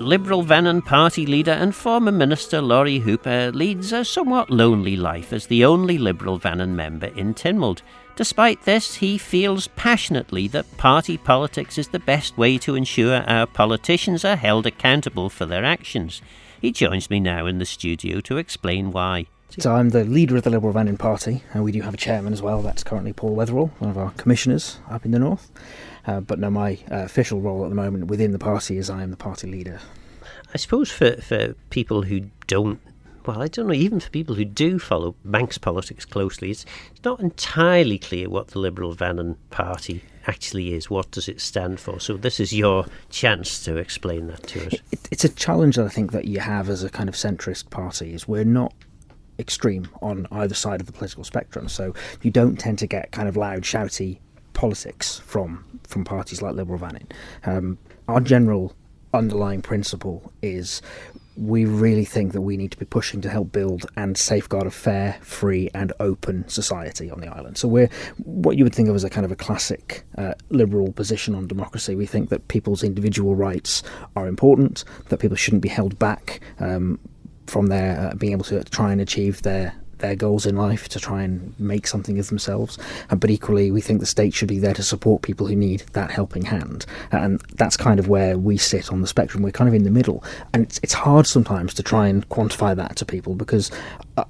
Liberal Vannin Party leader and former Minister Lawrie Hooper leads a somewhat lonely life as the only Liberal Vannin member in Tynwald. Despite this, he feels passionately that party politics is the best way to ensure our politicians are held accountable for their actions. He joins me now in the studio to explain why. So I'm the leader of the Liberal Vannin Party, and we do have a chairman as well. That's currently Paul Wetherall, one of our commissioners up in the north. But no, my official role at the moment within the party is I am the party leader. I suppose for people who don't, well, I don't know, even for people who do follow Manx politics closely, it's not entirely clear what the Liberal Vannin Party actually is. What does it stand for? So this is your chance to explain that to us. It's a challenge that I think that you have as a kind of centrist party, is we're not extreme on either side of the political spectrum, so you don't tend to get kind of loud, shouty politics from parties like Liberal Vannin. Our general underlying principle is we really think that we need to be pushing to help build and safeguard a fair, free and open society on the island. So we're what you would think of as a kind of a classic liberal position on democracy. We think that people's individual rights are important, that people shouldn't be held back from their being able to try and achieve their goals in life, to try and make something of themselves. But equally, we think the state should be there to support people who need that helping hand. And that's kind of where we sit on the spectrum. We're kind of in the middle. And it's hard sometimes to try and quantify that to people, because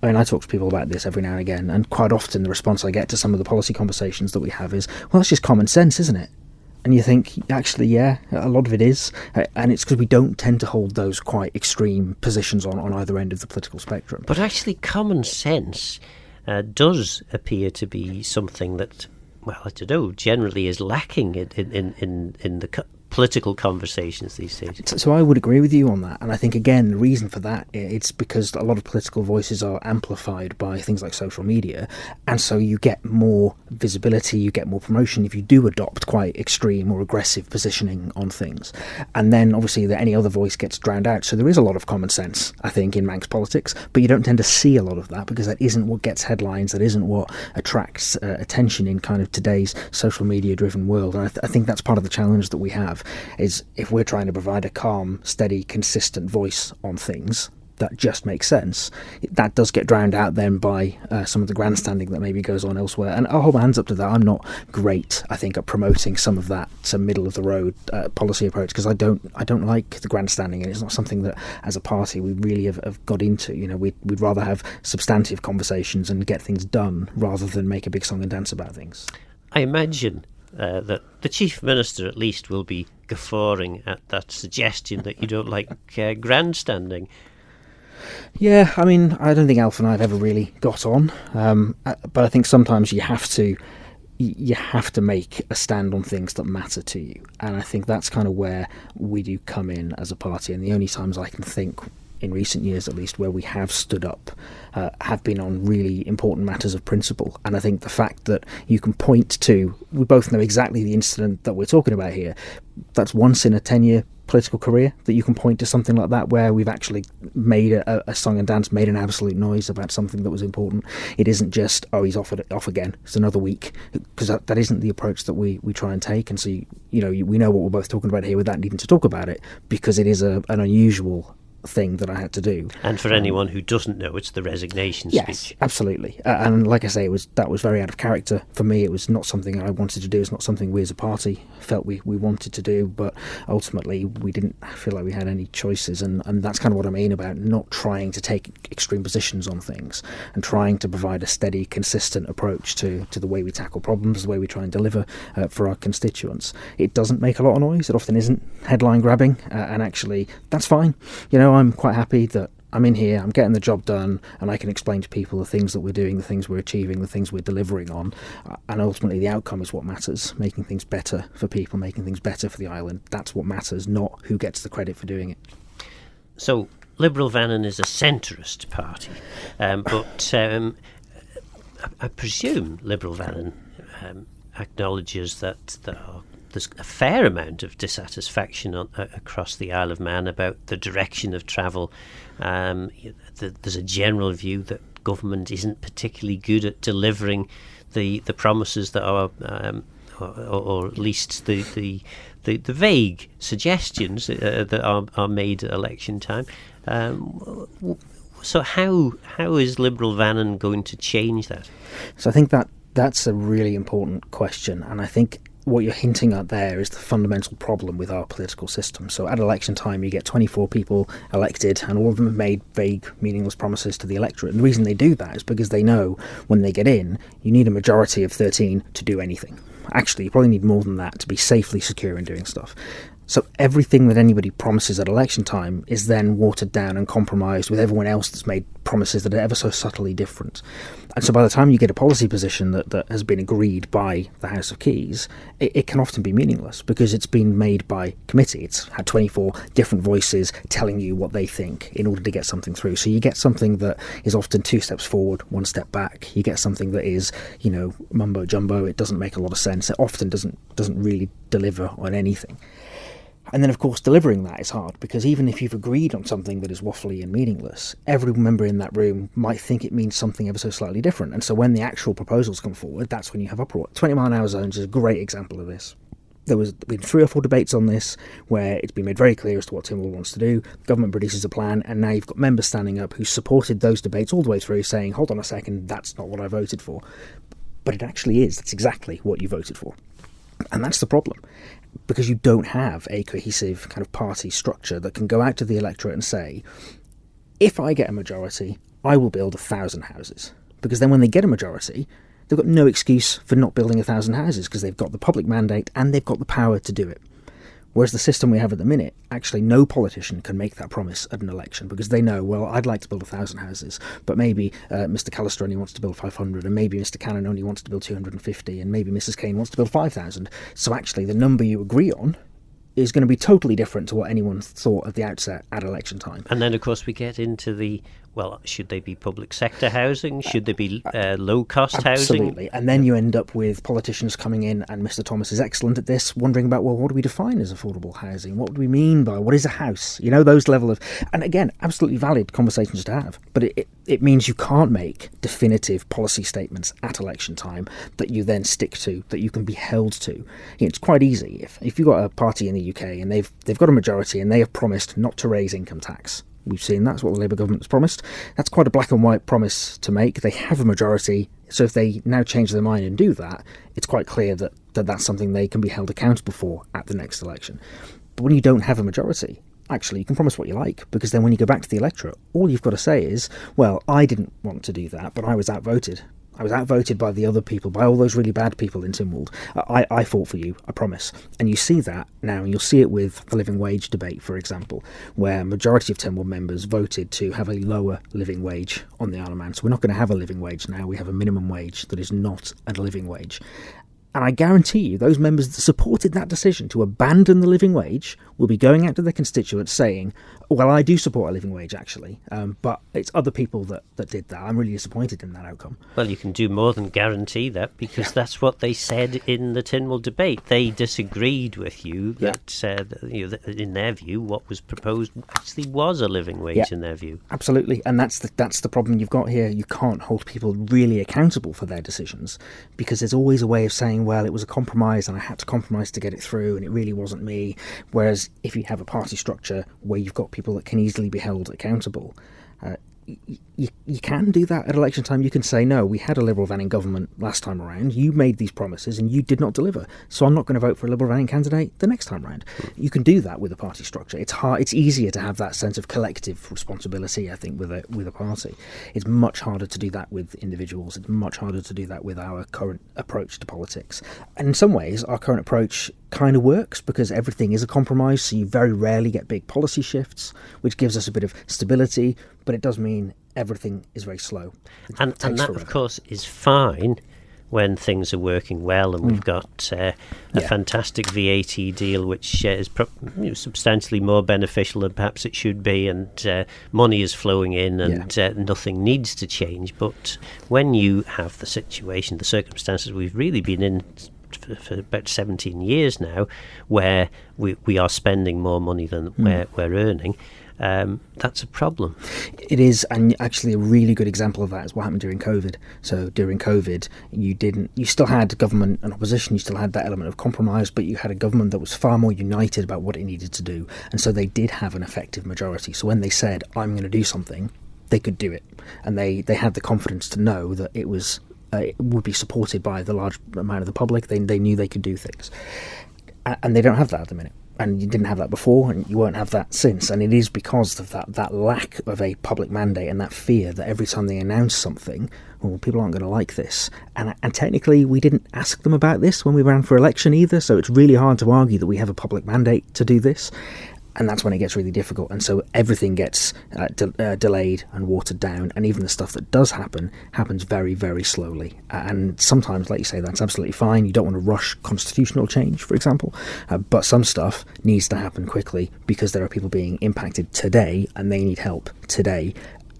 I talk to people about this every now and again, and quite often the response I get to some of the policy conversations that we have is, well, that's just common sense, isn't it? And you think, actually, yeah, a lot of it is. And it's because we don't tend to hold those quite extreme positions on either end of the political spectrum. But actually, common sense does appear to be something that, well, I don't know, generally is lacking in the political conversations these days. So I would agree with you on that. And I think, again, the reason for that, it's because a lot of political voices are amplified by things like social media. And so you get more visibility, you get more promotion if you do adopt quite extreme or aggressive positioning on things. And then, obviously, any other voice gets drowned out. So there is a lot of common sense, I think, in Manx politics. But you don't tend to see a lot of that, because that isn't what gets headlines, that isn't what attracts attention in kind of today's social media-driven world. And I think that's part of the challenge that we have, is if we're trying to provide a calm, steady, consistent voice on things that just makes sense, that does get drowned out then by some of the grandstanding that maybe goes on elsewhere. And I'll hold my hands up to that. I'm not great, I think, at promoting some of that middle of the road policy approach, because I don't like the grandstanding, and it's not something that as a party we really have got into. You know, we'd rather have substantive conversations and get things done rather than make a big song and dance about things. I imagine that the Chief Minister at least will be guffawing at that suggestion that you don't like grandstanding. Yeah, I mean, I don't think Alf and I have ever really got on, but I think sometimes you have to make a stand on things that matter to you, and I think that's kind of where we do come in as a party. And the only times I can think, in recent years at least, where we have stood up have been on really important matters of principle. And I think the fact that you can point to, we both know exactly the incident that we're talking about here, that's once in a 10-year political career that you can point to something like that, where we've actually made a song and dance, made an absolute noise about something that was important. It isn't just, oh, he's off again, it's another week, because that isn't the approach that we try and take. And so, we know what we're both talking about here without needing to talk about it, because it is an unusual thing that I had to do. And for anyone who doesn't know, it's the resignation speech. Yes, absolutely. And like I say, that was very out of character for me. It was not something I wanted to do. It's not something we as a party felt we wanted to do, but ultimately we didn't feel like we had any choices. And that's kind of what I mean about not trying to take extreme positions on things, and trying to provide a steady, consistent approach to the way we tackle problems, the way we try and deliver for our constituents. It doesn't make a lot of noise. It often isn't headline grabbing, and actually that's fine. I'm quite happy that I'm in here, I'm getting the job done, and I can explain to people the things that we're doing, the things we're achieving, the things we're delivering on. And ultimately the outcome is what matters, making things better for people, making things better for the island. That's what matters, not who gets the credit for doing it. So Liberal Vannin is a centrist party, but I presume Liberal Vannin acknowledges that there's a fair amount of dissatisfaction across the Isle of Man about the direction of travel. There's a general view that government isn't particularly good at delivering the promises that are, or at least the the vague suggestions that are made at election time. So how is Liberal Vannin going to change that? So I think that's a really important question, and I think what you're hinting at there is the fundamental problem with our political system. So at election time, you get 24 people elected, and all of them have made vague, meaningless promises to the electorate. And the reason they do that is because they know when they get in, you need a majority of 13 to do anything. Actually, you probably need more than that to be safely secure in doing stuff. So everything that anybody promises at election time is then watered down and compromised with everyone else that's made promises that are ever so subtly different. And so by the time you get a policy position that has been agreed by the House of Keys, it can often be meaningless because it's been made by committee. It's had 24 different voices telling you what they think in order to get something through. So you get something that is often 2 steps forward, 1 step back. You get something that is, mumbo jumbo. It doesn't make a lot of sense. It often doesn't really deliver on anything. And then, of course, delivering that is hard, because even if you've agreed on something that is waffly and meaningless, every member in that room might think it means something ever so slightly different. And so when the actual proposals come forward, that's when you have uproar. 20-mile-an-hour zones is a great example of this. There was been 3 or 4 debates on this where it's been made very clear as to what Tynwald wants to do. The government produces a plan, and now you've got members standing up who supported those debates all the way through, saying, hold on a second, that's not what I voted for. But it actually is. That's exactly what you voted for. And that's the problem, because you don't have a cohesive kind of party structure that can go out to the electorate and say, if I get a majority, I will build 1,000 houses. Because then when they get a majority, they've got no excuse for not building 1,000 houses, because they've got the public mandate and they've got the power to do it. Whereas the system we have at the minute, actually no politician can make that promise at an election, because they know, well, I'd like to build 1,000 houses, but maybe Mr Callister only wants to build 500, and maybe Mr Cannon only wants to build 250, and maybe Mrs Kane wants to build 5,000. So actually the number you agree on is going to be totally different to what anyone thought at the outset at election time. And then, of course, we get into the, well, should they be public sector housing? Should they be low-cost housing? Absolutely. And then you end up with politicians coming in, and Mr Thomas is excellent at this, wondering about, well, what do we define as affordable housing? What do we mean by, what is a house? Those level of... And again, absolutely valid conversations to have. But it means you can't make definitive policy statements at election time that you then stick to, that you can be held to. It's quite easy. If you've got a party in the UK and they've got a majority and they have promised not to raise income tax, we've seen that's what the Labour government has promised. That's quite a black and white promise to make. They have a majority, so if they now change their mind and do that, it's quite clear that that's something they can be held accountable for at the next election. But when you don't have a majority, actually, you can promise what you like, because then when you go back to the electorate, all you've got to say is, well, I didn't want to do that, but I was outvoted. I was outvoted by the other people, by all those really bad people in Tynwald. I fought for you, I promise. And you see that now, and you'll see it with the living wage debate, for example, where a majority of Tynwald members voted to have a lower living wage on the Isle of Man. So we're not going to have a living wage now, we have a minimum wage that is not a living wage. And I guarantee you, those members that supported that decision to abandon the living wage will be going out to their constituents saying, well, I do support a living wage, actually, but it's other people that did that. I'm really disappointed in that outcome. Well, you can do more than guarantee that, because that's what they said in the Tynwald debate. They disagreed with you that, in their view, what was proposed actually was a living wage in their view. Absolutely, and that's the problem you've got here. You can't hold people really accountable for their decisions, because there's always a way of saying, well, it was a compromise and I had to compromise to get it through and it really wasn't me. Whereas if you have a party structure where you've got people that can easily be held accountable, you can do that at election time. You can say, no, we had a Liberal Vannin government last time around, you made these promises and you did not deliver, so I'm not going to vote for a Liberal Vannin candidate the next time around. You can do that with a party structure. It's easier to have that sense of collective responsibility, I think, with a party. It's much harder to do that with individuals. It's much harder to do that with our current approach to politics. And in some ways, our current approach kind of works, because everything is a compromise, so you very rarely get big policy shifts, which gives us a bit of stability, but it does mean everything is very slow. And that, forever. Of course, is fine when things are working well, and we've got a fantastic VAT deal, which is substantially more beneficial than perhaps it should be, and money is flowing in, and nothing needs to change. But when you have the situation, the circumstances we've really been in for about 17 years now, where we are spending more money than we're earning, that's a problem. It is, and actually a really good example of that is what happened during COVID. So during COVID, you still had government and opposition, you still had that element of compromise, but you had a government that was far more united about what it needed to do. And so they did have an effective majority. So when they said, I'm going to do something, they could do it. And they had the confidence to know that it would be supported by the large amount of the public. They knew they could do things. And they don't have that at the minute. And you didn't have that before, and you won't have that since. And it is because of that lack of a public mandate and that fear that every time they announce something, well, people aren't going to like this. And technically, we didn't ask them about this when we ran for election either, so it's really hard to argue that we have a public mandate to do this. And that's when it gets really difficult. And so everything gets delayed and watered down. And even the stuff that does happen happens very, very slowly. And sometimes, like you say, that's absolutely fine. You don't want to rush constitutional change, for example. But some stuff needs to happen quickly because there are people being impacted today and they need help today.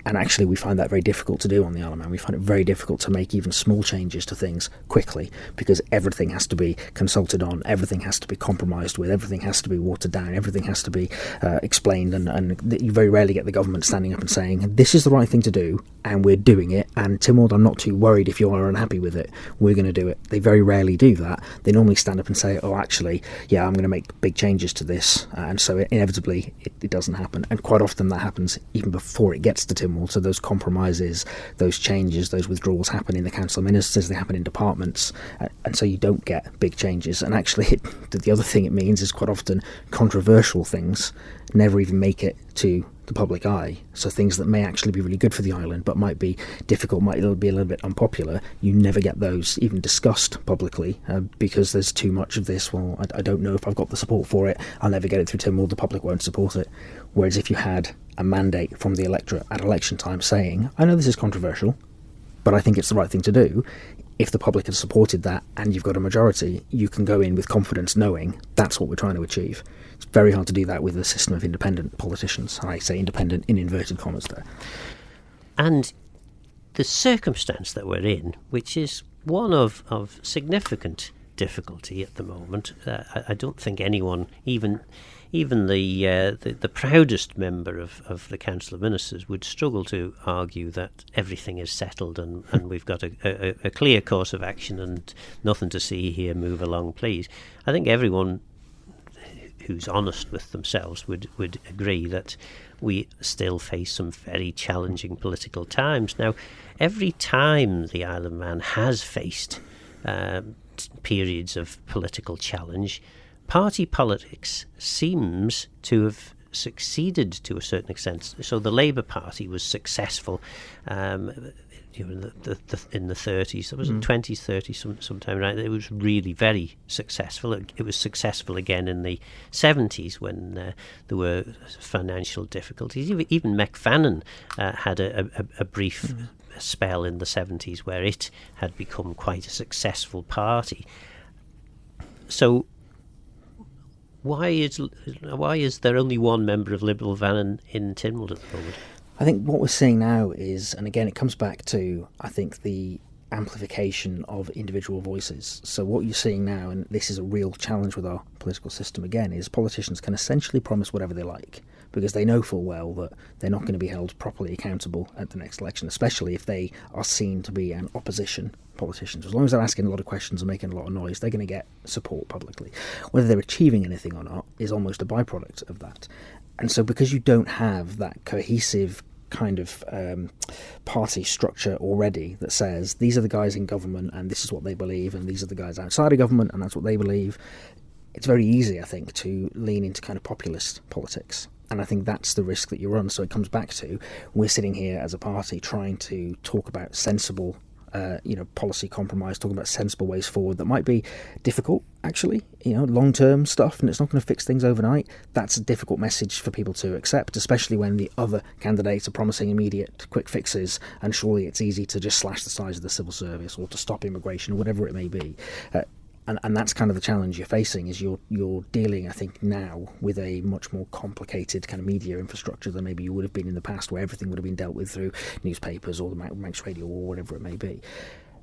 And actually, we find that very difficult to do on the Isle of Man. We find it very difficult to make even small changes to things quickly because everything has to be consulted on, everything has to be compromised with, everything has to be watered down, everything has to be explained. And you very rarely get the government standing up and saying, this is the right thing to do, and we're doing it. And Tynwald, I'm not too worried if you are unhappy with it. We're going to do it. They very rarely do that. They normally stand up and say, oh, actually, yeah, I'm going to make big changes to this. And so inevitably, it doesn't happen. And quite often that happens even before it gets to Tynwald. So those compromises, those changes, those withdrawals happen in the Council of Ministers, they happen in departments, and so you don't get big changes. And actually, the other thing it means is quite often controversial things never even make it to the public eye. So things that may actually be really good for the island, but might be difficult, might be a little bit unpopular, you never get those even discussed publicly because there's too much of this, well, I don't know if I've got the support for it, I'll never get it through Tynwald, the public won't support it. Whereas if you had a mandate from the electorate at election time saying, I know this is controversial, but I think it's the right thing to do, if the public has supported that and you've got a majority, you can go in with confidence knowing that's what we're trying to achieve. It's very hard to do that with a system of independent politicians. And I say independent in inverted commas there. And the circumstance that we're in, which is one of significant difficulty at the moment, I don't think anyone, even the proudest member of the Council of Ministers would struggle to argue that everything is settled and we've got a clear course of action and nothing to see here, move along please. I think everyone who's honest with themselves would agree that we still face some very challenging political times. Now, every time the Isle of Man has faced periods of political challenge, party politics seems to have succeeded to a certain extent. So the Labour Party was successful in the 30s, it was in 20s, 30s, sometime right. It was really very successful. It was successful again in the 70s when there were financial difficulties. Even Vannin had a brief spell in the 70s where it had become quite a successful party. So why is there only one member of Liberal Vannin in Tynwald at the moment? I think what we're seeing now is, and again it comes back to, I think, the amplification of individual voices. So what you're seeing now, and this is a real challenge with our political system again, is politicians can essentially promise whatever they like because they know full well that they're not going to be held properly accountable at the next election, especially if they are seen to be an opposition politician. As long as they're asking a lot of questions and making a lot of noise, they're going to get support publicly. Whether they're achieving anything or not is almost a byproduct of that. And so because you don't have that cohesive kind of party structure already that says these are the guys in government and this is what they believe and these are the guys outside of government and that's what they believe, it's very easy, I think, to lean into kind of populist politics. And I think that's the risk that you run. So it comes back to, we're sitting here as a party trying to talk about sensible policy compromise, talking about sensible ways forward that might be difficult, actually, long-term stuff, and it's not going to fix things overnight. That's a difficult message for people to accept, especially when the other candidates are promising immediate quick fixes, and surely it's easy to just slash the size of the civil service or to stop immigration or whatever it may be. And that's kind of the challenge you're facing, is you're dealing, I think, now with a much more complicated kind of media infrastructure than maybe you would have been in the past, where everything would have been dealt with through newspapers or the Manx radio or whatever it may be.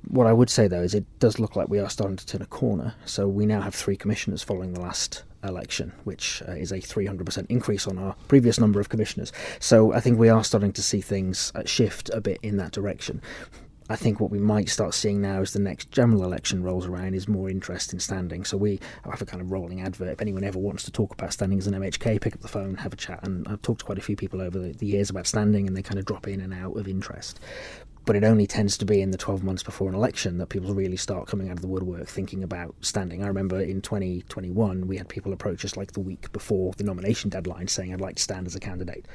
What I would say, though, is it does look like we are starting to turn a corner. So we now have 3 commissioners following the last election, which is a 300% increase on our previous number of commissioners. So I think we are starting to see things shift a bit in that direction. I think what we might start seeing now as the next general election rolls around is more interest in standing. So we have a kind of rolling advert. If anyone ever wants to talk about standing as an MHK, pick up the phone, have a chat. And I've talked to quite a few people over the years about standing, and they kind of drop in and out of interest. But it only tends to be in the 12 months before an election that people really start coming out of the woodwork thinking about standing. I remember in 2021, we had people approach us like the week before the nomination deadline saying, I'd like to stand as a candidate.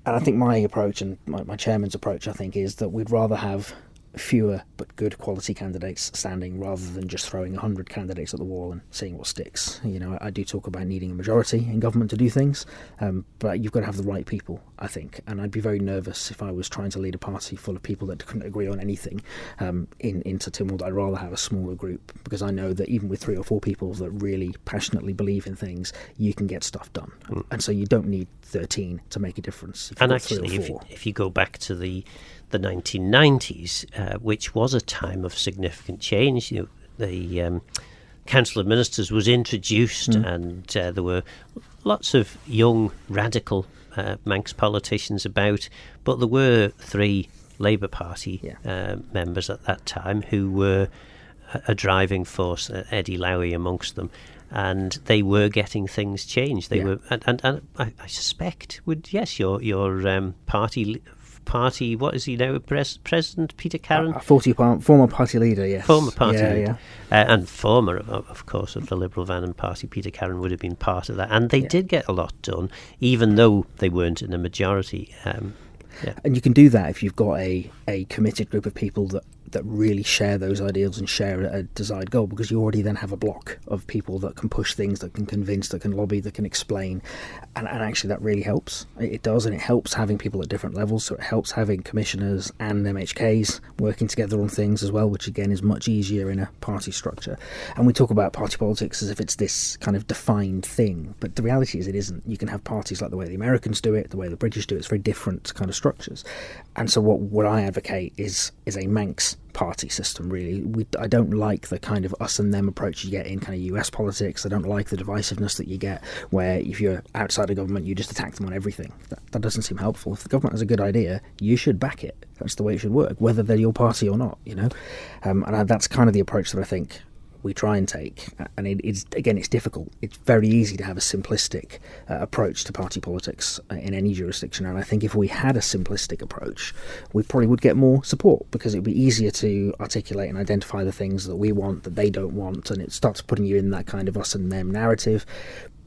And I think my approach, and my chairman's approach, I think, is that we'd rather have fewer but good quality candidates standing rather than just throwing 100 candidates at the wall and seeing what sticks. You know, I do talk about needing a majority in government to do things, but you've got to have the right people, I think. And I'd be very nervous if I was trying to lead a party full of people that couldn't agree on anything into Tynwald. I'd rather have a smaller group, because I know that even with 3 or 4 people that really passionately believe in things, you can get stuff done. And so you don't need 13 to make a difference. And actually, if you go back to the 1990s, which was a time of significant change, you know, the Council of Ministers was introduced, and there were lots of young radical Manx politicians about, but there were 3 Labour Party members at that time who were a driving force, Eddie Lawrie amongst them, and they were getting things changed. They were, and I suspect your party, what is he now, President Peter Carron? Former party leader, yes. Former party leader. And former, of course, of the Liberal Vannin Party. Peter Carron would have been part of that. And they did get a lot done, even though they weren't in a majority. And you can do that if you've got a committed group of people that really share those ideals and share a desired goal, because you already then have a block of people that can push things, that can convince, that can lobby, that can explain, and actually that really helps. It does, and it helps having people at different levels, so it helps having commissioners and MHKs working together on things as well, which again is much easier in a party structure. And we talk about party politics as if it's this kind of defined thing, but the reality is it isn't. You can have parties like the way the Americans do it, the way the British do it. It's very different kind of structures. And so what I advocate is a Manx party system, really. I don't like the kind of us and them approach you get in kind of US politics. I don't like the divisiveness that you get where if you're outside of government you just attack them on everything. That doesn't seem helpful. If the government has a good idea, you should back it. That's the way it should work, whether they're your party or not, you know. And that's kind of the approach that I think we try and take, and it's difficult. It's very easy to have a simplistic approach to party politics in any jurisdiction, and I think if we had a simplistic approach, we probably would get more support, because it would be easier to articulate and identify the things that we want that they don't want, and it starts putting you in that kind of us and them narrative.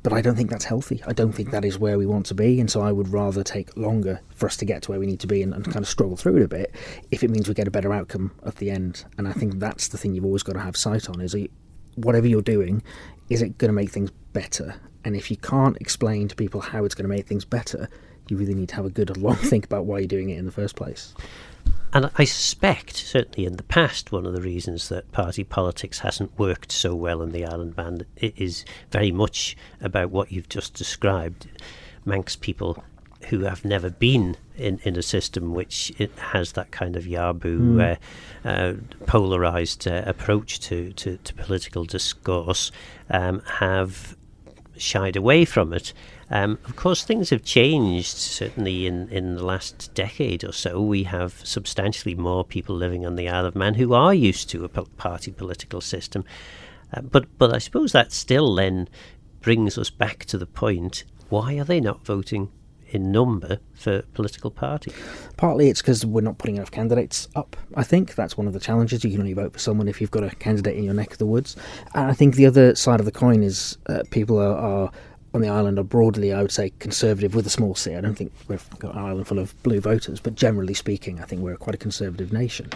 But I don't think that's healthy. I don't think that is where we want to be, and so I would rather take longer for us to get to where we need to be and kind of struggle through it a bit if it means we get a better outcome at the end. And I think that's the thing you've always got to have sight on, is whatever you're doing, is it going to make things better? And if you can't explain to people how it's going to make things better, you really need to have a good long think about why you're doing it in the first place. And I suspect, certainly in the past, one of the reasons that party politics hasn't worked so well in the Island Band is very much about what you've just described. Manx people who have never been in a system which it has that kind of Yabu polarised approach to political discourse have shied away from it. Of course, things have changed, certainly in the last decade or so. We have substantially more people living on the Isle of Man who are used to a party political system. But I suppose that still then brings us back to the point, why are they not voting in number for political party? Partly it's because we're not putting enough candidates up. I think that's one of the challenges. You can only vote for someone if you've got a candidate in your neck of the woods. And I think the other side of the coin is people are on the island are broadly, I would say, conservative with a small c. I don't think we've got an island full of blue voters, but generally speaking, I think we're quite a conservative nation.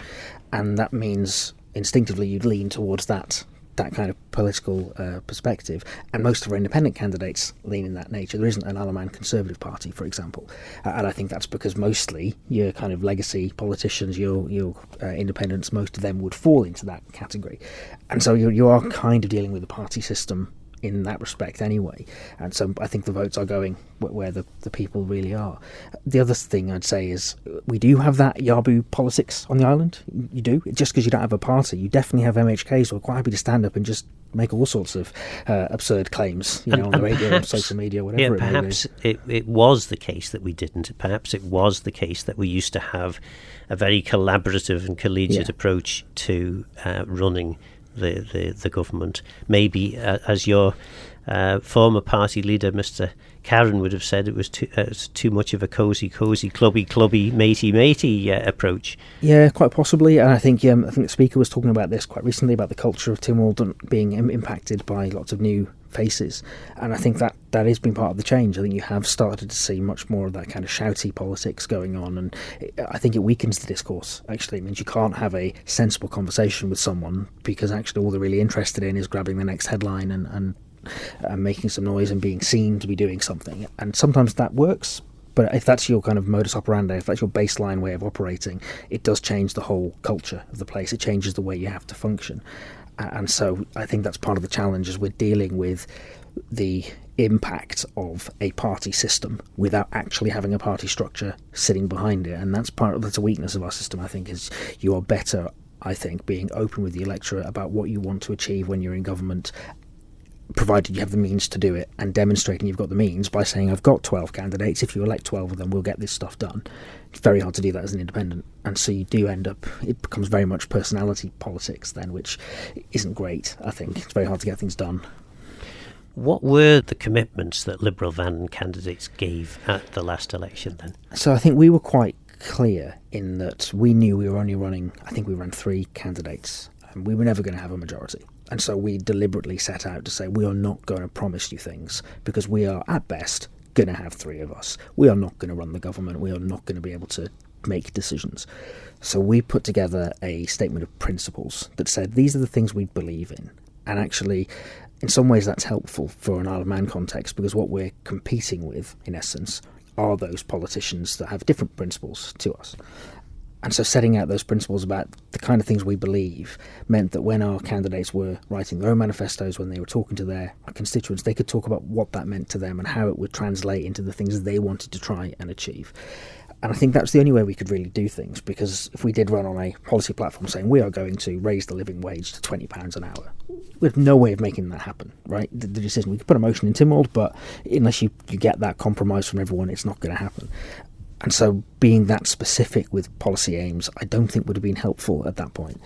And that means instinctively you'd lean towards that kind of political perspective, and most of our independent candidates lean in that nature. There isn't an Isle of Man Conservative Party, for example, and I think that's because mostly your kind of legacy politicians, your independents, most of them would fall into that category, and so you are kind of dealing with a party system in that respect anyway. And so I think the votes are going where the people really are. The other thing I'd say is we do have that Yabu politics on the island. You do. Just because you don't have a party, you definitely have MHKs who are quite happy to stand up and just make all sorts of absurd claims, on the radio, perhaps, on social media, whatever. Perhaps it was the case that we didn't. Perhaps it was the case that we used to have a very collaborative and collegiate approach to running the government. Maybe, as your former party leader, Mr. Karen, would have said, it was too much of a cosy, clubby, matey approach. Yeah, quite possibly. And I think the Speaker was talking about this quite recently, about the culture of Tynwald being impacted by lots of new faces. And I think that has been part of the change. I think you have started to see much more of that kind of shouty politics going on, and I think it weakens the discourse. Actually, it means you can't have a sensible conversation with someone because actually all they're really interested in is grabbing the next headline and making some noise and being seen to be doing something. And sometimes that works, but if that's your kind of modus operandi, if that's your baseline way of operating, it does change the whole culture of the place. It changes the way you have to function. And so I think that's part of the challenge, is we're dealing with the impact of a party system without actually having a party structure sitting behind it. And that's a weakness of our system, I think, is you are better, I think, being open with the electorate about what you want to achieve when you're in government, provided you have the means to do it, and demonstrating you've got the means by saying, I've got 12 candidates, if you elect 12 of them, we'll get this stuff done. It's very hard to do that as an independent, and so you do end up, it becomes very much personality politics then, which isn't great. I think it's very hard to get things done. What were the commitments that Liberal Vannin candidates gave at the last election then? So I think we were quite clear in that we knew we were only running, I think we ran 3 candidates, and we were never going to have a majority. And so we deliberately set out to say, we are not going to promise you things, because we are, at best, going to have 3 of us. We are not going to run the government. We are not going to be able to make decisions. So we put together a statement of principles that said, these are the things we believe in. And actually, in some ways, that's helpful for an Isle of Man context, because what we're competing with, in essence, are those politicians that have different principles to us. And so setting out those principles about the kind of things we believe meant that when our candidates were writing their own manifestos, when they were talking to their constituents, they could talk about what that meant to them and how it would translate into the things they wanted to try and achieve. And I think that's the only way we could really do things, because if we did run on a policy platform saying we are going to raise the living wage to £20 an hour, we have no way of making that happen, right? The decision, we could put a motion in Tynwald, but unless you get that compromise from everyone, it's not going to happen. And so being that specific with policy aims, I don't think would have been helpful at that point.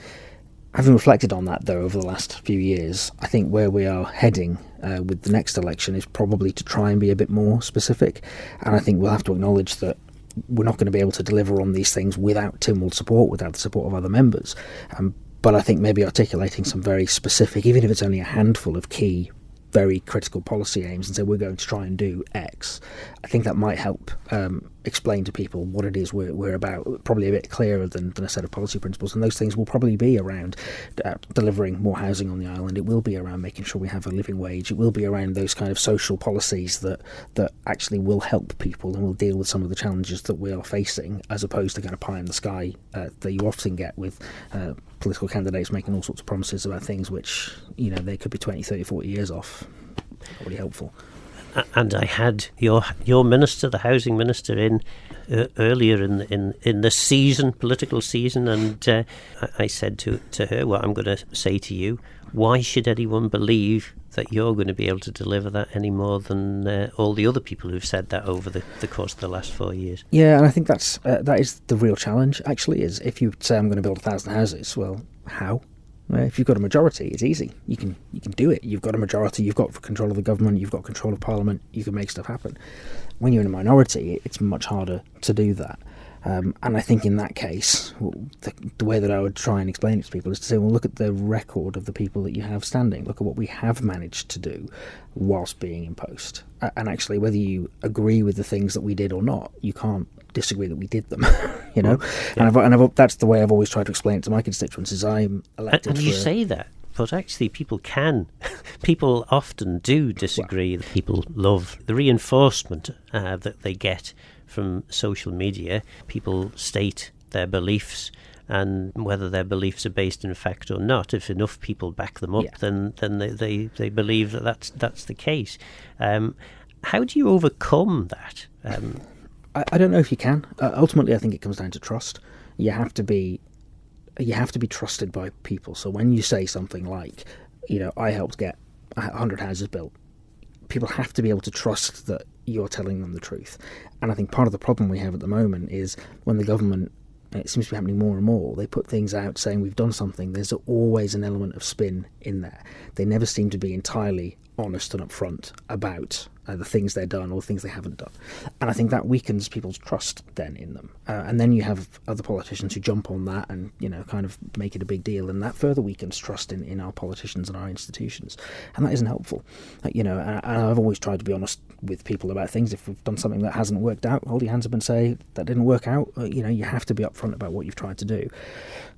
Having reflected on that, though, over the last few years, I think where we are heading with the next election is probably to try and be a bit more specific. And I think we'll have to acknowledge that we're not going to be able to deliver on these things without Tynwald support, without the support of other members. But I think maybe articulating some very specific, even if it's only a handful of key, very critical policy aims, and say we're going to try and do X, I think that might help explain to people what it is we're about, probably a bit clearer than a set of policy principles. And those things will probably be around delivering more housing on the island. It will be around making sure we have a living wage. It will be around those kind of social policies that actually will help people and will deal with some of the challenges that we are facing, as opposed to kind of pie in the sky that you often get with political candidates making all sorts of promises about things which, they could be 20, 30, 40 years off. Not really helpful. And I had your minister, the housing minister, in earlier in the season, political season, and I said to her, well, I'm going to say to you, why should anyone believe that you're going to be able to deliver that any more than all the other people who've said that over the course of the last 4 years? Yeah, and I think that is the real challenge, actually, is if you say I'm going to build 1,000 houses, well, how? If you've got a majority, it's easy. You can do it. You've got a majority, you've got control of the government, you've got control of Parliament, you can make stuff happen. When you're in a minority, it's much harder to do that. And I think in that case, the way that I would try and explain it to people is to say, well, look at the record of the people that you have standing. Look at what we have managed to do whilst being in post. And actually, whether you agree with the things that we did or not, you can't disagree that we did them, Yeah. And that's the way I've always tried to explain it to my constituents, is I'm elected and you say that, but actually people often do disagree. Well, people love the reinforcement that they get from social media. People state their beliefs and whether their beliefs are based in fact or not. If enough people back them up, then they believe that that's the case. How do you overcome that? I don't know if you can. Ultimately, I think it comes down to trust. You have to be trusted by people. So when you say something like, I helped get 100 houses built, people have to be able to trust that you're telling them the truth. And I think part of the problem we have at the moment is when the government, it seems to be happening more and more, they put things out saying we've done something, there's always an element of spin in there. They never seem to be entirely honest and upfront about the things they've done or things they haven't done. And I think that weakens people's trust then in them. And then you have other politicians who jump on that and, kind of make it a big deal. And that further weakens trust in our politicians and our institutions. And that isn't helpful. And I've always tried to be honest with people about things. If we've done something that hasn't worked out, hold your hands up and say, that didn't work out. You have to be upfront about what you've tried to do.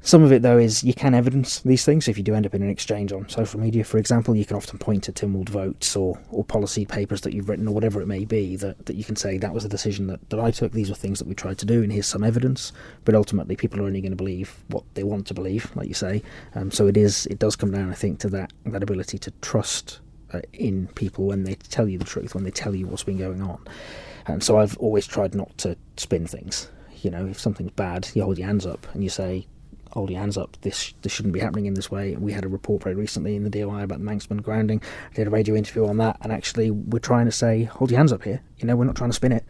Some of it, though, is you can evidence these things. So if you do end up in an exchange on social media, for example, you can often point to Tynwald votes or policy papers that you've written or whatever it may be that you can say that was a decision that I took, these are things that we tried to do, and here's some evidence. But ultimately, people are only going to believe what they want to believe, like you say. So it does come down, I think, to that ability to trust in people when they tell you the truth, when they tell you what's been going on. And so I've always tried not to spin things. If something's bad, you hold your hands up and you say, hold your hands up, this shouldn't be happening in this way. We had a report very recently in the DOI about the Manxman grounding. I did a radio interview on that, and actually we're trying to say, hold your hands up here. We're not trying to spin it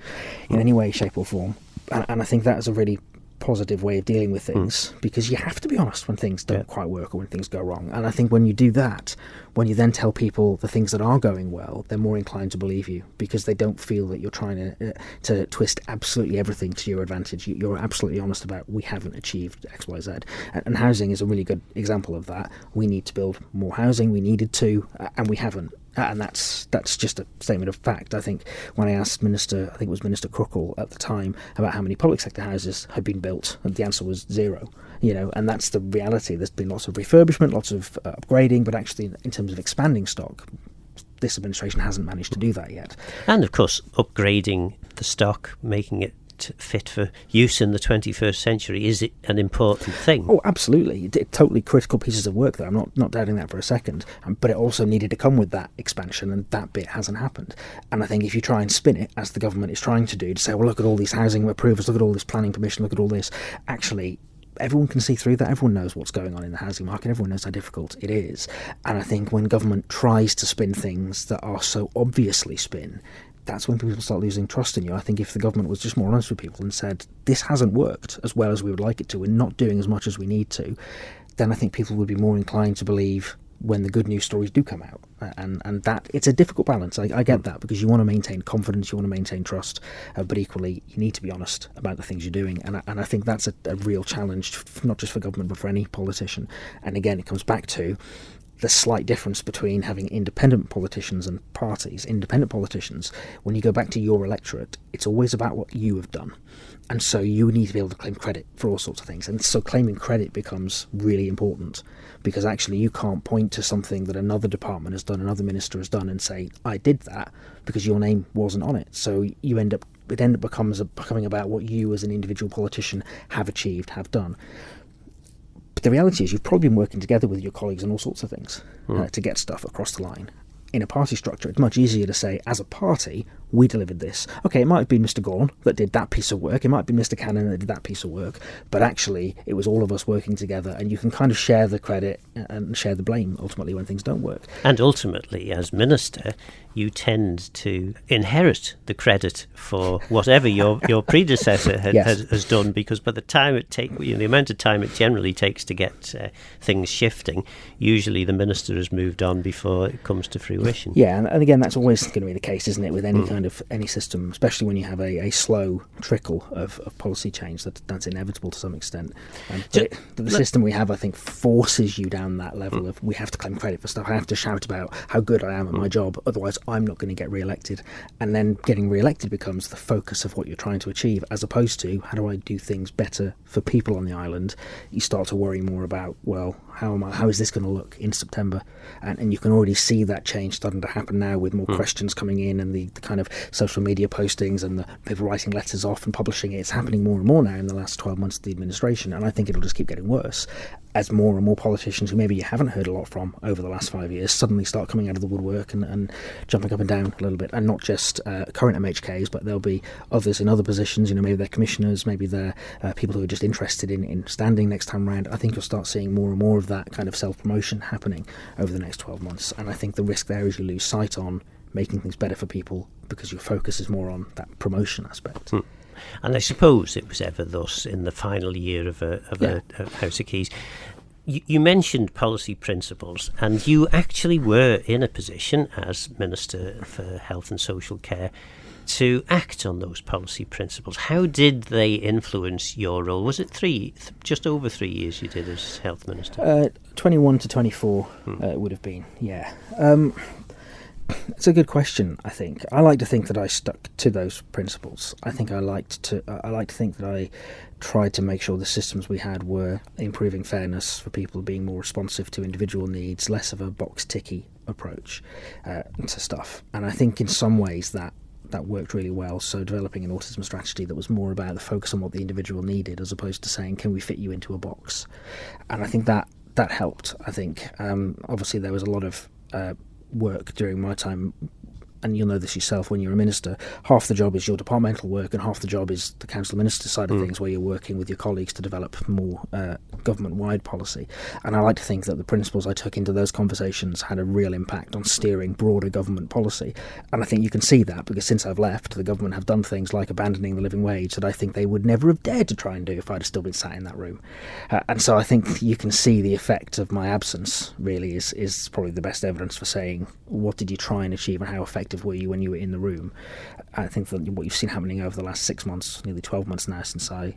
in any way, shape or form. And I think that is a really positive way of dealing with things, because you have to be honest when things don't quite work or when things go wrong. And I think when you do that, when you then tell people the things that are going well, they're more inclined to believe you, because they don't feel that you're trying to twist absolutely everything to your advantage. You're absolutely honest about, we haven't achieved X, Y, Z. And housing is a really good example of that. We need to build more housing. We needed to, and we haven't. And that's just a statement of fact. I think when I asked Minister Crookall at the time about how many public sector houses had been built, the answer was 0. And that's the reality. There's been lots of refurbishment, lots of upgrading, but actually in terms of expanding stock, this administration hasn't managed to do that yet. And of course, upgrading the stock, making it fit for use in the 21st century is an important thing. Oh, absolutely. Totally critical pieces of work there. I'm not doubting that for a second. But it also needed to come with that expansion, and that bit hasn't happened. And I think if you try and spin it, as the government is trying to do, to say, well, look at all these housing approvals, look at all this planning permission, look at all this, actually, everyone can see through that. Everyone knows what's going on in the housing market. Everyone knows how difficult it is. And I think when government tries to spin things that are so obviously spin, that's when people start losing trust in you. I think if the government was just more honest with people and said, this hasn't worked as well as we would like it to, we're not doing as much as we need to, then I think people would be more inclined to believe when the good news stories do come out. And that, it's a difficult balance. I get that, because you want to maintain confidence, you want to maintain trust, but equally you need to be honest about the things you're doing. And I think that's a real challenge, not just for government, but for any politician. And again, it comes back to the slight difference between having independent politicians and parties. Independent politicians, when you go back to your electorate, it's always about what you have done. And so you need to be able to claim credit for all sorts of things. And so claiming credit becomes really important, because actually you can't point to something that another department has done, another minister has done, and say, I did that, because your name wasn't on it. So it end up becoming about what you as an individual politician have achieved, have done. But the reality is you've probably been working together with your colleagues on all sorts of things to get stuff across the line. In a party structure, it's much easier to say, as a party, we delivered this. Okay, it might have been Mr. Gorn that did that piece of work. It might have been Mr. Cannon that did that piece of work. But actually, it was all of us working together, and you can kind of share the credit and share the blame, ultimately, when things don't work. And ultimately, as minister, you tend to inherit the credit for whatever your predecessor has done, because by the time it takes, the amount of time it generally takes to get things shifting, usually the minister has moved on before it comes to fruition. Yeah, and again, that's always going to be the case, isn't it, with any kind of any system, especially when you have a slow trickle of policy change. That's inevitable to some extent. But the system we have, I think, forces you down that level of, we have to claim credit for stuff. I have to shout about how good I am at my job, otherwise I'm not going to get re-elected. And then getting re-elected becomes the focus of what you're trying to achieve, as opposed to, how do I do things better for people on the island? You start to worry more about, well, How is this going to look in September? And you can already see that change starting to happen now, with more questions coming in, and the kind of social media postings and the people writing letters off and publishing it. It's happening more and more now in the last 12 months of the administration, and I think it'll just keep getting worse as more and more politicians who maybe you haven't heard a lot from over the last 5 years suddenly start coming out of the woodwork and jumping up and down a little bit. And not just current MHKs, but there'll be others in other positions. Maybe they're commissioners, maybe they're people who are just interested in standing next time round. I think you'll start seeing more and more of that kind of self-promotion happening over the next 12 months. And I think the risk there is you lose sight on making things better for people because your focus is more on that promotion aspect. And I suppose it was ever thus in the final year of a House of Keys. You mentioned policy principles, and you actually were in a position as Minister for Health and Social Care to act on those policy principles. How did they influence your role? Was it just over 3 years you did as Health Minister? 21 to 24 it would have been, yeah. It's a good question, I think. I like to think that I stuck to those principles. I like to think that I tried to make sure the systems we had were improving fairness for people, being more responsive to individual needs, less of a box-ticky approach to stuff. And I think in some ways that worked really well. So developing an autism strategy that was more about the focus on what the individual needed, as opposed to saying, can we fit you into a box? And I think that helped. I think obviously there was a lot of work during my time, and you'll know this yourself when you're a minister. Half the job is your departmental work, and half the job is the council minister side of things, where you're working with your colleagues to develop more government-wide policy. And I like to think that the principles I took into those conversations had a real impact on steering broader government policy. And I think you can see that, because since I've left, the government have done things like abandoning the living wage that I think they would never have dared to try and do if I'd have still been sat in that room. And so I think you can see the effect of my absence really is probably the best evidence for saying, what did you try and achieve, and how effective were you when you were in the room? I think that what you've seen happening over the last 6 months, nearly 12 months now since I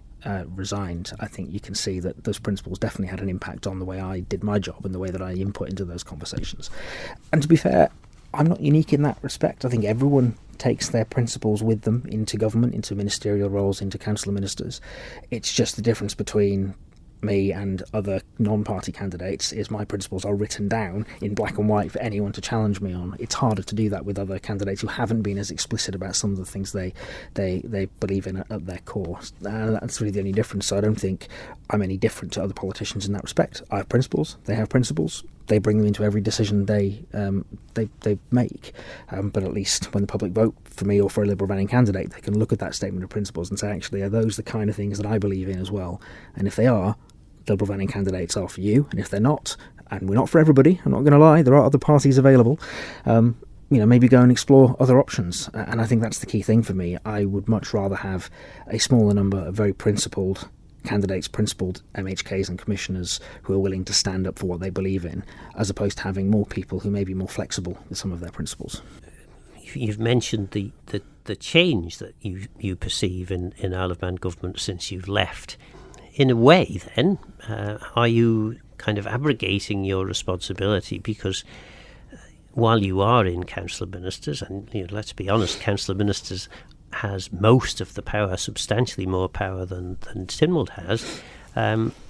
resigned, I think you can see that those principles definitely had an impact on the way I did my job and the way that I input into those conversations. And to be fair, I'm not unique in that respect. I think everyone takes their principles with them into government, into ministerial roles, into council of ministers. It's just the difference between me and other non-party candidates is my principles are written down in black and white for anyone to challenge me on. It's harder to do that with other candidates who haven't been as explicit about some of the things they believe in at their core. That's really the only difference. So I don't think I'm any different to other politicians in that respect. I have principles, they have principles, they bring them into every decision they make. But at least when the public vote for me or for a Liberal Vannin candidate, they can look at that statement of principles and say, actually, are those the kind of things that I believe in as well? And if they are, Liberal Vannin candidates are for you, and if they're not, and we're not for everybody, I'm not going to lie, there are other parties available, maybe go and explore other options. And I think that's the key thing for me. I would much rather have a smaller number of very principled candidates, principled MHKs and commissioners who are willing to stand up for what they believe in, as opposed to having more people who may be more flexible with some of their principles. You've mentioned the change that you perceive in Isle of Man government since you've left. In a way, then, are you kind of abrogating your responsibility? Because while you are in Council of Ministers, and let's be honest, Council of Ministers has most of the power, substantially more power than Tynwald has.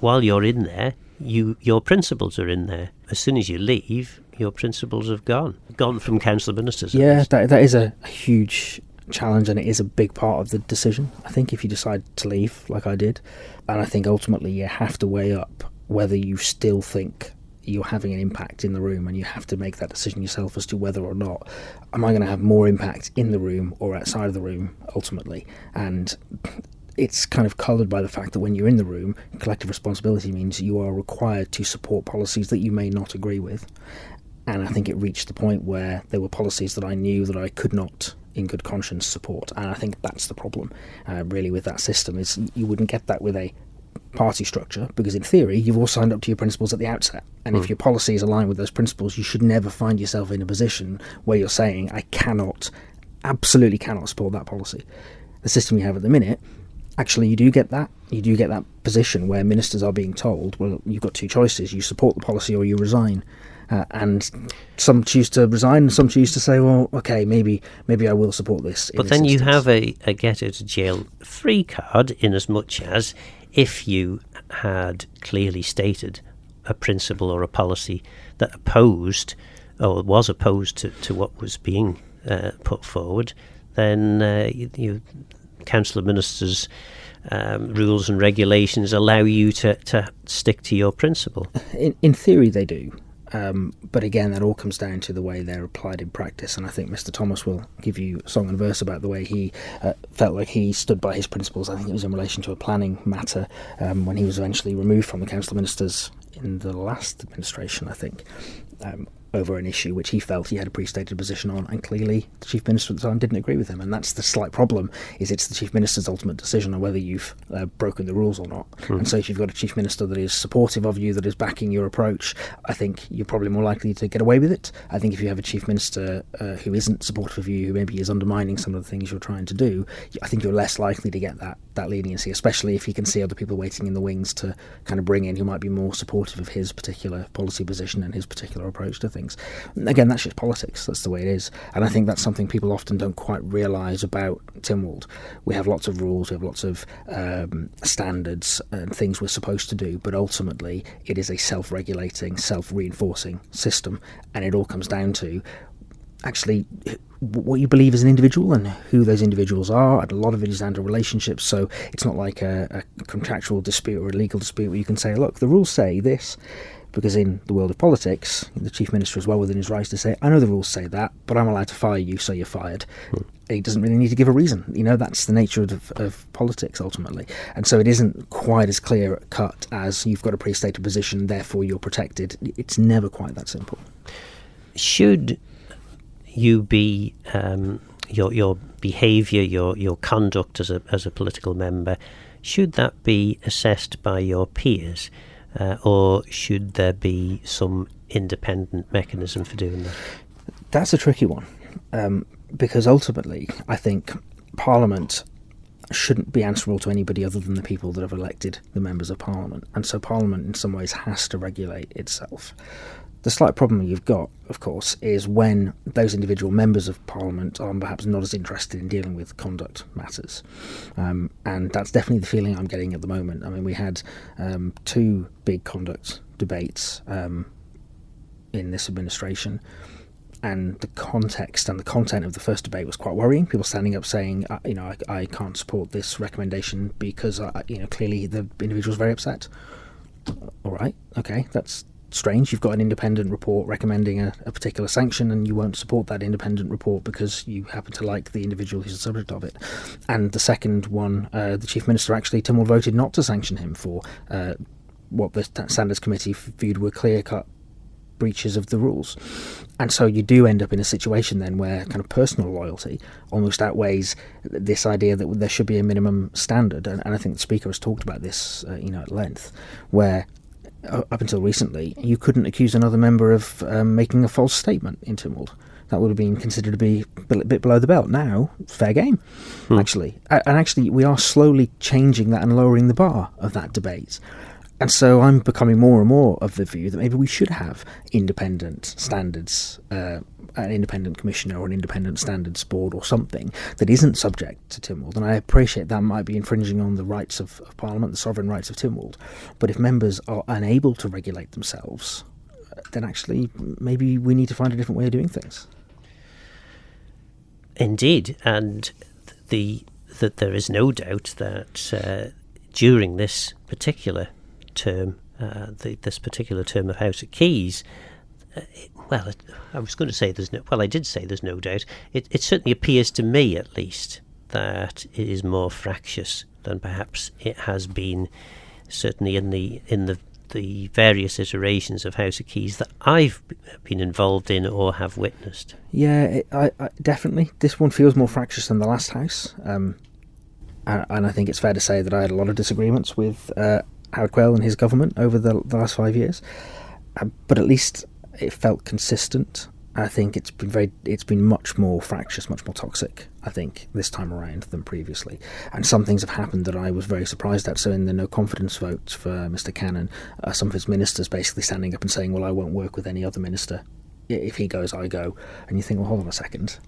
While you're in there, your principles are in there. As soon as you leave, your principles have gone from Council of Ministers. Yeah, that is a huge challenge, and it is a big part of the decision, I think, if you decide to leave like I did. And I think ultimately you have to weigh up whether you still think you're having an impact in the room, and you have to make that decision yourself as to whether or not am I going to have more impact in the room or outside of the room ultimately. And it's kind of coloured by the fact that when you're in the room, collective responsibility means you are required to support policies that you may not agree with. And I think it reached the point where there were policies that I knew that I could not in good conscience support. And I think that's the problem really with that system, is you wouldn't get that with a party structure, because in theory you've all signed up to your principles at the outset, and if your policy is aligned with those principles, you should never find yourself in a position where you're saying, I absolutely cannot support that policy. The system you have at the minute, actually you do get that position where ministers are being told, well, you've got two choices, you support the policy or you resign. And some choose to resign, and some choose to say, well, okay, maybe I will support this. But then you have a get out of jail free card, in as much as if you had clearly stated a principle or a policy that opposed or was opposed to what was being put forward, then Council of Ministers rules and regulations allow you to stick to your principle. In theory they do. But again, that all comes down to the way they're applied in practice, and I think Mr. Thomas will give you song and verse about the way he felt like he stood by his principles. I think it was in relation to a planning matter when he was eventually removed from the Council of Ministers in the last administration, I think, over an issue which he felt he had a pre-stated position on, and clearly the Chief Minister at the time didn't agree with him, and that's the slight problem, is it's the Chief Minister's ultimate decision on whether you've broken the rules or not. And so if you've got a Chief Minister that is supportive of you, that is backing your approach, I think you're probably more likely to get away with it. I think if you have a Chief Minister who isn't supportive of you, who maybe is undermining some of the things you're trying to do, I think you're less likely to get that leniency, especially if you can see other people waiting in the wings to kind of bring in who might be more supportive of his particular policy position and his particular approach to things. Again, that's just politics. That's the way it is. And I think that's something people often don't quite realise about Tynwald. We have lots of rules, we have lots of standards and things we're supposed to do, but ultimately it is a self-regulating, self-reinforcing system, and it all comes down to actually what you believe as an individual and who those individuals are, and a lot of it is down to relationships. So it's not like a contractual dispute or a legal dispute where you can say, look, the rules say this, because in the world of politics, the Chief Minister is well within his rights to say, I know the rules say that, but I'm allowed to fire you, so you're fired. He doesn't really need to give a reason. That's the nature of politics, ultimately. And so it isn't quite as clear cut as you've got a pre-stated position, therefore you're protected. It's never quite that simple. Should you be your behaviour, your conduct as a political member, should that be assessed by your peers, or should there be some independent mechanism for doing that? That's a tricky one, because ultimately I think Parliament shouldn't be answerable to anybody other than the people that have elected the members of Parliament, and so Parliament in some ways has to regulate itself. The slight problem you've got, of course, is when those individual members of Parliament are perhaps not as interested in dealing with conduct matters. And that's definitely the feeling I'm getting at the moment. I mean, we had two big conduct debates in this administration, and the context and the content of the first debate was quite worrying. People standing up saying, I can't support this recommendation because, clearly the individual's very upset. All right, okay, that's strange. You've got an independent report recommending a particular sanction, and you won't support that independent report because you happen to like the individual who's the subject of it. And the second one, the Chief Minister actually, Tynwald, voted not to sanction him for what the Standards Committee viewed were clear-cut breaches of the rules. And so you do end up in a situation then where kind of personal loyalty almost outweighs this idea that there should be a minimum standard. And I think the Speaker has talked about this at length, where up until recently, you couldn't accuse another member of making a false statement in Tynwald. That would have been considered to be a bit below the belt. Now, fair game, actually. And actually, we are slowly changing that and lowering the bar of that debate. And so I'm becoming more and more of the view that maybe we should have independent standards, an independent commissioner or an independent standards board or something that isn't subject to Tynwald. And I appreciate that might be infringing on the rights of Parliament, the sovereign rights of Tynwald. But if members are unable to regulate themselves, then actually maybe we need to find a different way of doing things. Indeed. And that there is no doubt that during this particular term, this particular term of House of Keys, I was going to say I did say there's no doubt. It certainly appears to me, at least, that it is more fractious than perhaps it has been, certainly in the various iterations of House of Keys that I've been involved in or have witnessed. Yeah, I definitely. This one feels more fractious than the last House. And I think it's fair to say that I had a lot of disagreements with Howard Quayle and his government over the last 5 years, but at least it felt consistent. I think it's been much more fractious, much more toxic, I think, this time around than previously. And some things have happened that I was very surprised at. So in the no confidence vote for Mr Cannon, some of his ministers basically standing up and saying, well, I won't work with any other minister. If he goes, I go. And you think, well, hold on a second.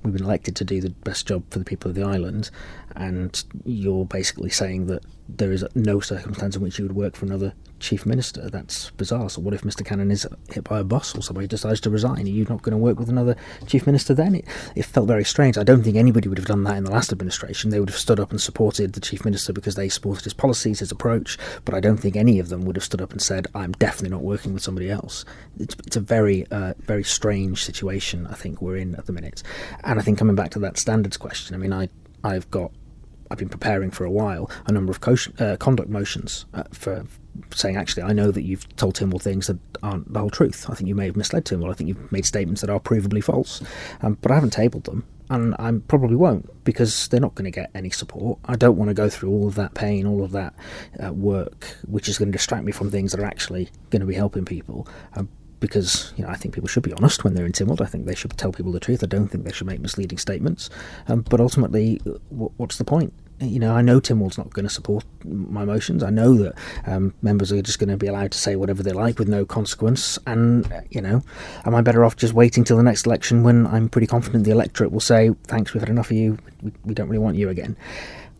We've been elected to do the best job for the people of the island, and you're basically saying that there is no circumstance in which you would work for another chief minister. That's bizarre. So what if Mr Cannon is hit by a bus or somebody decides to resign? Are you not going to work with another chief minister then? It felt very strange. I don't think anybody would have done that in the last administration. They would have stood up and supported the chief minister because they supported his policies, his approach, but I don't think any of them would have stood up and said, I'm definitely not working with somebody else. It's a very, very strange situation I think we're in at the minute. And I think coming back to that standards question, I mean, I've been preparing for a while a number of conduct motions for saying, actually, I know that you've told Tynwald things that aren't the whole truth. I think you may have misled Tynwald. I think you've made statements that are provably false. But I haven't tabled them, and I probably won't, because they're not going to get any support. I don't want to go through all of that pain, all of that work, which is going to distract me from things that are actually going to be helping people. Because I think people should be honest when they're in Tynwald. I think they should tell people the truth. I don't think they should make misleading statements. But ultimately, what's the point? I know Tynwald's not going to support my motions. I know that members are just going to be allowed to say whatever they like with no consequence. And, am I better off just waiting till the next election when I'm pretty confident the electorate will say, thanks, we've had enough of you, we don't really want you again?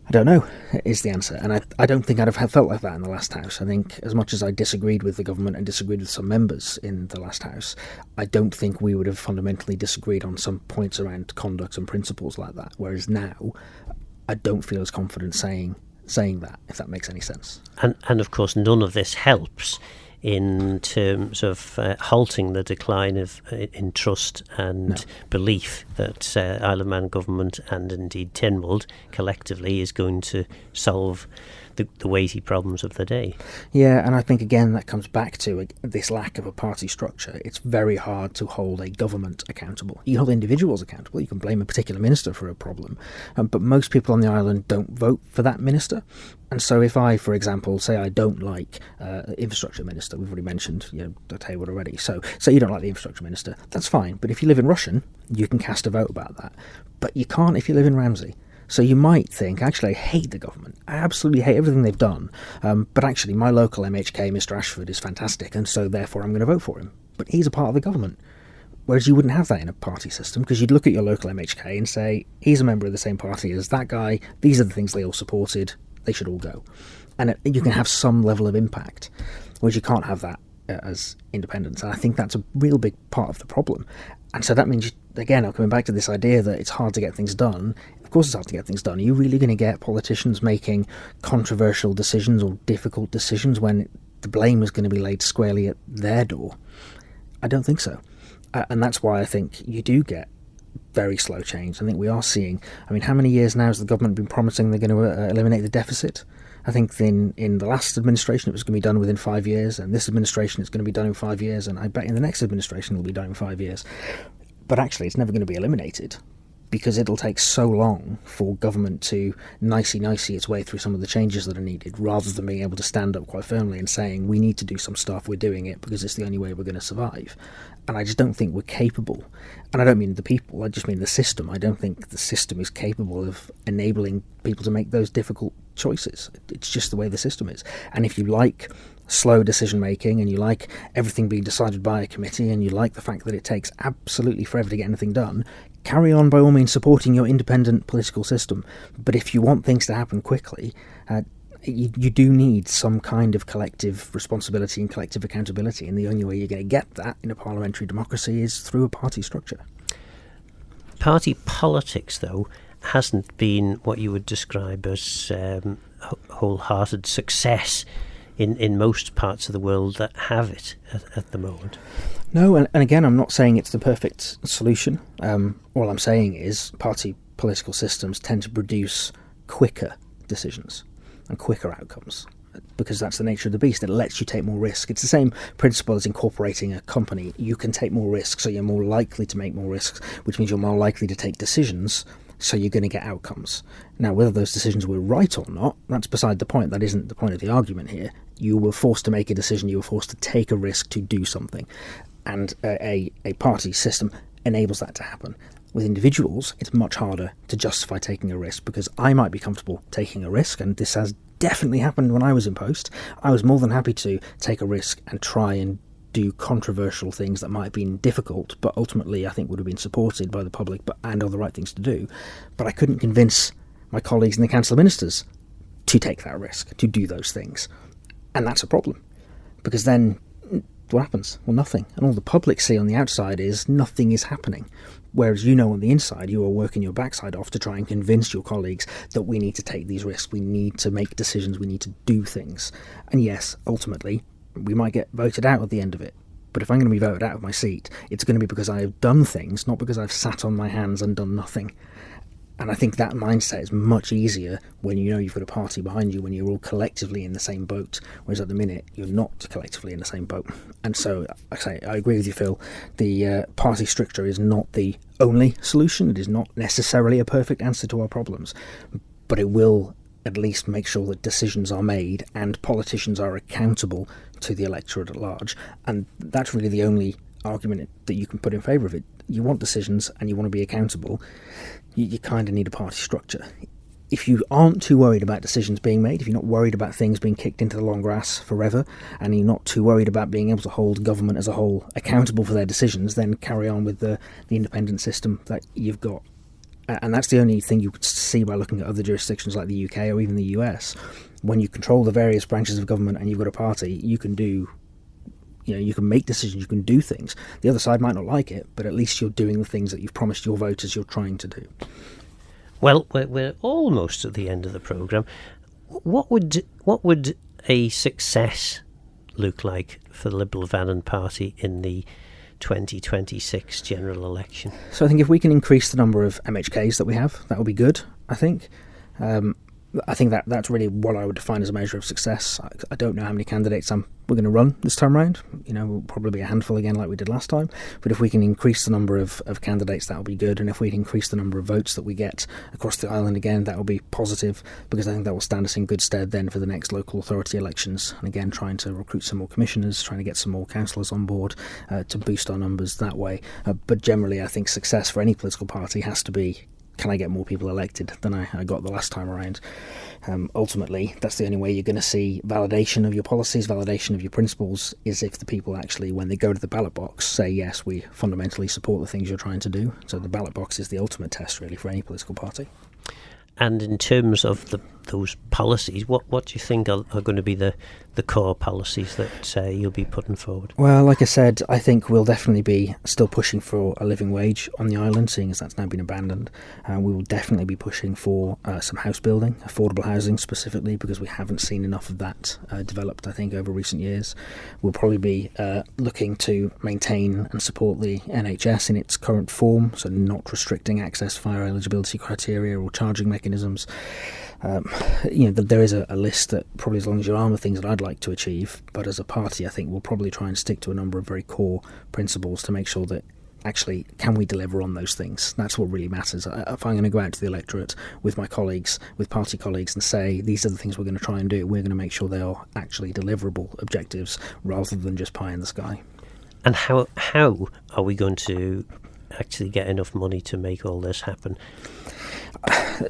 I don't know, is the answer. And I don't think I'd have felt like that in the last House. I think as much as I disagreed with the government and disagreed with some members in the last House, I don't think we would have fundamentally disagreed on some points around conduct and principles like that. Whereas now, I don't feel as confident saying that, if that makes any sense. And of course, none of this helps in terms of halting the decline in trust and belief that Isle of Man government and indeed Tynwald collectively is going to solve the weighty problems of the day. Yeah, and I think again that comes back to this lack of a party structure. It's very hard to hold a government accountable. You hold individuals accountable. You can blame a particular minister for a problem, but most people on the island don't vote for that minister. And so if I, for example, say I don't like infrastructure minister, we've already mentioned, Tynwald already. So say you don't like the infrastructure minister, that's fine. But if you live in Rushen, you can cast a vote about that. But you can't if you live in Ramsey. So you might think, actually, I hate the government. I absolutely hate everything they've done. But actually, my local MHK, Mr Ashford, is fantastic, and so therefore I'm going to vote for him. But he's a part of the government. Whereas you wouldn't have that in a party system, because you'd look at your local MHK and say, he's a member of the same party as that guy, these are the things they all supported, they should all go. And you can have some level of impact, whereas you can't have that as independents. And I think that's a real big part of the problem. And so that means, again, I'm coming back to this idea that it's hard to get things done. Of course it's hard to get things done. Are you really going to get politicians making controversial decisions or difficult decisions when the blame is going to be laid squarely at their door? I don't think so. And that's why I think you do get very slow change. I think we are seeing, how many years now has the government been promising they're going to eliminate the deficit? I think in the last administration it was going to be done within 5 years, and this administration it's going to be done in 5 years, and I bet in the next administration it'll be done in 5 years. But actually it's never going to be eliminated, because it'll take so long for government to nicey its way through some of the changes that are needed, rather than being able to stand up quite firmly and saying, we need to do some stuff, we're doing it because it's the only way we're going to survive. And I just don't think we're capable. And I don't mean the people, I just mean the system. I don't think the system is capable of enabling people to make those difficult choices. It's just the way the system is. And if you like slow decision making, and you like everything being decided by a committee, and you like the fact that it takes absolutely forever to get anything done, carry on by all means supporting your independent political system. But if you want things to happen quickly, you do need some kind of collective responsibility and collective accountability, and the only way you're going to get that in a parliamentary democracy is through a party structure. Party politics, though, hasn't been what you would describe as wholehearted success in most parts of the world that have it at the moment. No, and again, I'm not saying it's the perfect solution. All I'm saying is party political systems tend to produce quicker decisions and quicker outcomes, because that's the nature of the beast. It lets you take more risk. It's the same principle as incorporating a company. You can take more risks, so you're more likely to make more risks, which means you're more likely to take decisions, so you're going to get outcomes. Now, whether those decisions were right or not, that's beside the point. That isn't the point of the argument here. You were forced to make a decision. You were forced to take a risk to do something. And a party system enables that to happen. With individuals, it's much harder to justify taking a risk, because I might be comfortable taking a risk, and this has definitely happened when I was in post. I was more than happy to take a risk and try and do controversial things that might have been difficult, but ultimately I think would have been supported by the public and are the right things to do. But I couldn't convince my colleagues in the Council of Ministers to take that risk, to do those things. And that's a problem, because then what happens? Well, nothing. And all the public see on the outside is nothing is happening. Whereas on the inside, you are working your backside off to try and convince your colleagues that we need to take these risks, we need to make decisions, we need to do things. And yes, ultimately, we might get voted out at the end of it. But if I'm going to be voted out of my seat, it's going to be because I have done things, not because I've sat on my hands and done nothing. And I think that mindset is much easier when you know you've got a party behind you, when you're all collectively in the same boat, whereas at the minute you're not collectively in the same boat. And so, I agree with you, Phil. The party structure is not the only solution. It is not necessarily a perfect answer to our problems, but it will at least make sure that decisions are made and politicians are accountable to the electorate at large. And that's really the only argument that you can put in favour of it. You want decisions and you want to be accountable. You kind of need a party structure. If you aren't too worried about decisions being made, if you're not worried about things being kicked into the long grass forever, and you're not too worried about being able to hold government as a whole accountable for their decisions, then carry on with the independent system that you've got. And that's the only thing you could see by looking at other jurisdictions like the UK or even the US. When you control the various branches of government and you've got a party, you can you can make decisions, you can do things. The other side might not like it, but at least you're doing the things that you've promised your voters you're trying to do. Well, we're almost at the end of the programme. What would a success look like for the Liberal Vannin Party in the 2026 general election? So I think if we can increase the number of MHKs that we have, that would be good, I think. I think that's really what I would define as a measure of success. I don't know how many candidates we're going to run this time around. We'll probably be a handful again like we did last time. But if we can increase the number of candidates, that will be good. And if we can increase the number of votes that we get across the island again, that will be positive, because I think that will stand us in good stead then for the next local authority elections. And again, trying to recruit some more commissioners, trying to get some more councillors on board to boost our numbers that way. But generally, I think success for any political party has to be, can I get more people elected than I got the last time around? Ultimately, that's the only way you're going to see validation of your policies, validation of your principles, is if the people actually, when they go to the ballot box, say, yes, we fundamentally support the things you're trying to do. So the ballot box is the ultimate test, really, for any political party. And in terms of those policies, what do you think are going to be the core policies that you'll be putting forward? Well, like I said, I think we'll definitely be still pushing for a living wage on the island, seeing as that's now been abandoned. We will definitely be pushing for some house building, affordable housing specifically, because we haven't seen enough of that developed, I think, over recent years. We'll probably be looking to maintain and support the NHS in its current form, so not restricting access via eligibility criteria or charging mechanisms. There is a list that probably as long as your arm of things that I'd like to achieve, but as a party I think we'll probably try and stick to a number of very core principles to make sure that actually can we deliver on those things. That's what really matters. If I'm going to go out to the electorate with my colleagues, with party colleagues, and say these are the things we're going to try and do, we're going to make sure they are actually deliverable objectives rather than just pie in the sky. And how are we going to actually get enough money to make all this happen?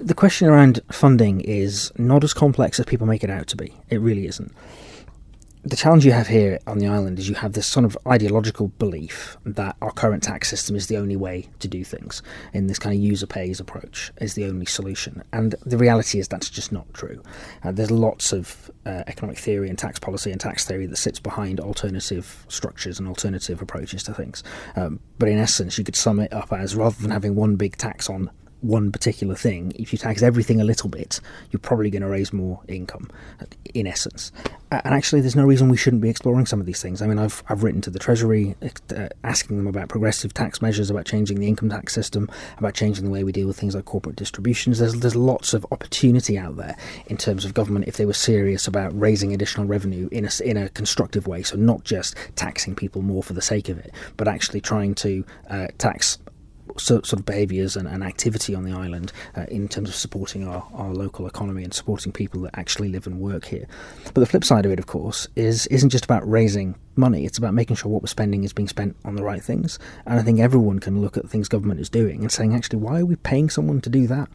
The question around funding is not as complex as people make it out to be. It really isn't. The challenge you have here on the island is you have this sort of ideological belief that our current tax system is the only way to do things, in this kind of user pays approach is the only solution. And the reality is that's just not true. There's lots of economic theory and tax policy and tax theory that sits behind alternative structures and alternative approaches to things. But in essence, you could sum it up as, rather than having one big tax on one particular thing, if you tax everything a little bit, you're probably going to raise more income, in essence. And actually, there's no reason we shouldn't be exploring some of these things. I mean, I've written to the Treasury asking them about progressive tax measures, about changing the income tax system, about changing the way we deal with things like corporate distributions. There's lots of opportunity out there in terms of government if they were serious about raising additional revenue in a constructive way. So not just taxing people more for the sake of it, but actually trying to tax sort of behaviours and activity on the island in terms of supporting our local economy and supporting people that actually live and work here. But the flip side of it, of course, isn't just about raising money. It's about making sure what we're spending is being spent on the right things. And I think everyone can look at things government is doing and saying, actually, why are we paying someone to do that?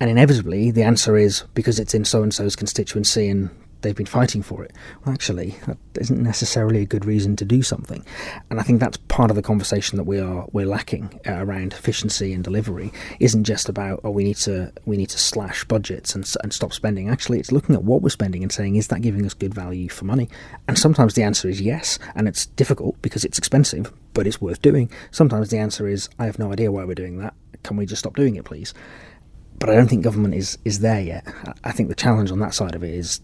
And inevitably, the answer is because it's in so-and-so's constituency and they've been fighting for it. Well, actually, that isn't necessarily a good reason to do something. And I think that's part of the conversation that we're lacking around efficiency and delivery. Isn't just about, we need to slash budgets and stop spending. Actually, it's looking at what we're spending and saying, is that giving us good value for money? And sometimes the answer is yes, and it's difficult because it's expensive, but it's worth doing. Sometimes the answer is, I have no idea why we're doing that. Can we just stop doing it, please? But I don't think government is there yet. I think the challenge on that side of it is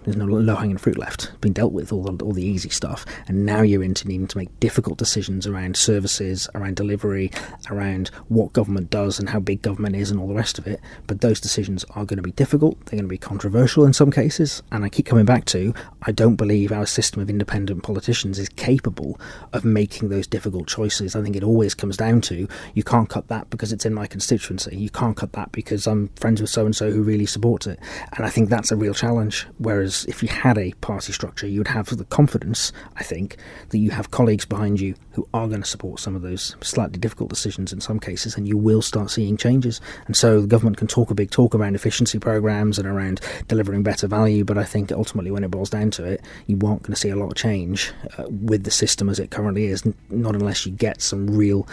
there's no low-hanging fruit left. It's been dealt with, all the easy stuff, and now you're into needing to make difficult decisions around services, around delivery, around what government does and how big government is and all the rest of it. But those decisions are going to be difficult, they're going to be controversial in some cases, and I keep coming back to, I don't believe our system of independent politicians is capable of making those difficult choices. I think it always comes down to, you can't cut that because it's in my constituency, you can't cut that because I'm friends with so-and-so who really supports it, and I think that's a real challenge. Whereas if you had a party structure, you would have the confidence, I think, that you have colleagues behind you who are going to support some of those slightly difficult decisions in some cases, and you will start seeing changes. And so the government can talk a big talk around efficiency programs and around delivering better value, but I think ultimately when it boils down to it, you aren't going to see a lot of change with the system as it currently is, not unless you get some real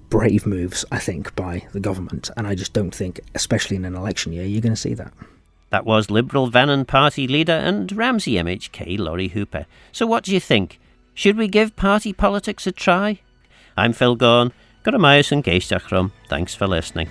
brave moves, I think, by the government. And I just don't think, especially in an election year, you're going to see that. That was Liberal Vannin Party leader and Ramsey MHK Lawrie Hooper. So what do you think? Should we give party politics a try? I'm Phil Gaughan. Got a mouse and geistach rum. Thanks for listening.